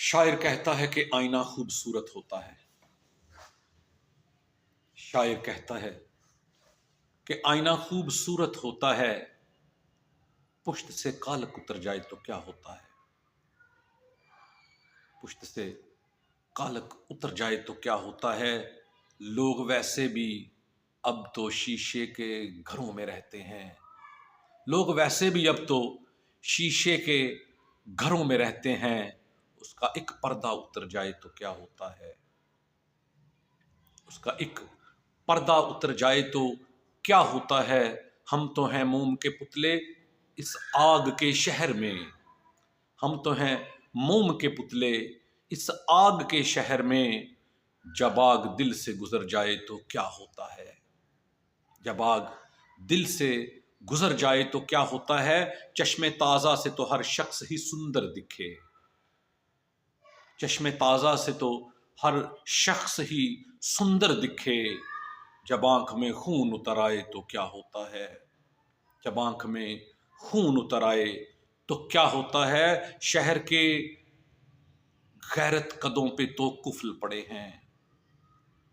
شاعر کہتا ہے کہ آئینہ خوبصورت ہوتا ہے۔ شاعر کہتا ہے کہ آئینہ خوبصورت ہوتا ہے، پشت سے کالک اتر جائے تو کیا ہوتا ہے؟ پشت سے کالک اتر جائے تو کیا ہوتا ہے؟ لوگ ویسے بھی اب تو شیشے کے گھروں میں رہتے ہیں۔ لوگ ویسے بھی اب تو شیشے کے گھروں میں رہتے ہیں۔ اس کا ایک پردہ اتر جائے تو کیا ہوتا ہے؟ اس کا ایک پردہ اتر جائے تو کیا ہوتا ہے؟ ہم تو ہیں موم کے پتلے اس آگ کے شہر میں۔ ہم تو ہیں موم کے پتلے اس آگ کے شہر میں۔ جب آگ دل سے گزر جائے تو کیا ہوتا ہے؟ جب آگ دل سے گزر جائے تو کیا ہوتا ہے؟ چشم تازہ سے تو ہر شخص ہی سندر دکھے۔ چشم تازہ سے تو ہر شخص ہی سندر دکھے۔ جب آنکھ میں خون اتر آئے تو کیا ہوتا ہے؟ جب آنکھ میں خون اتر آئے تو کیا ہوتا ہے؟ شہر کے غیرت قدوں پہ تو کفل پڑے ہیں۔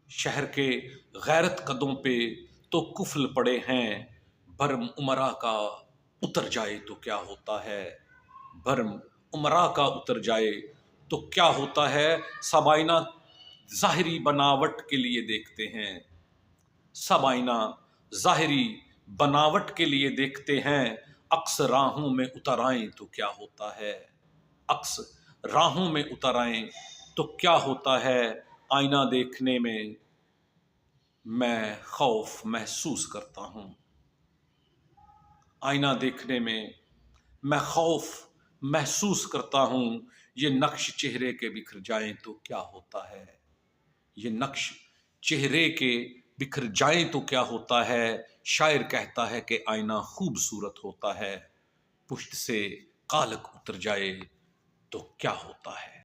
شہر کے غیرت قدوں پہ تو کفل پڑے ہیں۔ بھرم امرا کا اتر جائے تو کیا ہوتا ہے؟ بھرم امرا کا اتر جائے تو کیا ہوتا ہے؟ سب آئینہ ظاہری بناوٹ کے لیے دیکھتے ہیں۔ سب آئینہ ظاہری بناوٹ کے لیے دیکھتے ہیں۔ عکس راہوں میں اتر آئیں تو کیا ہوتا ہے؟ عکس راہوں میں اتر آئیں تو کیا ہوتا ہے؟ آئینہ دیکھنے میں خوف محسوس کرتا ہوں۔ آئینہ دیکھنے میں خوف محسوس کرتا ہوں۔ یہ نقش چہرے کے بکھر جائیں تو کیا ہوتا ہے؟ یہ نقش چہرے کے بکھر جائیں تو کیا ہوتا ہے؟ شاعر کہتا ہے کہ آئینہ خوبصورت ہوتا ہے، پشت سے کالک اتر جائے تو کیا ہوتا ہے؟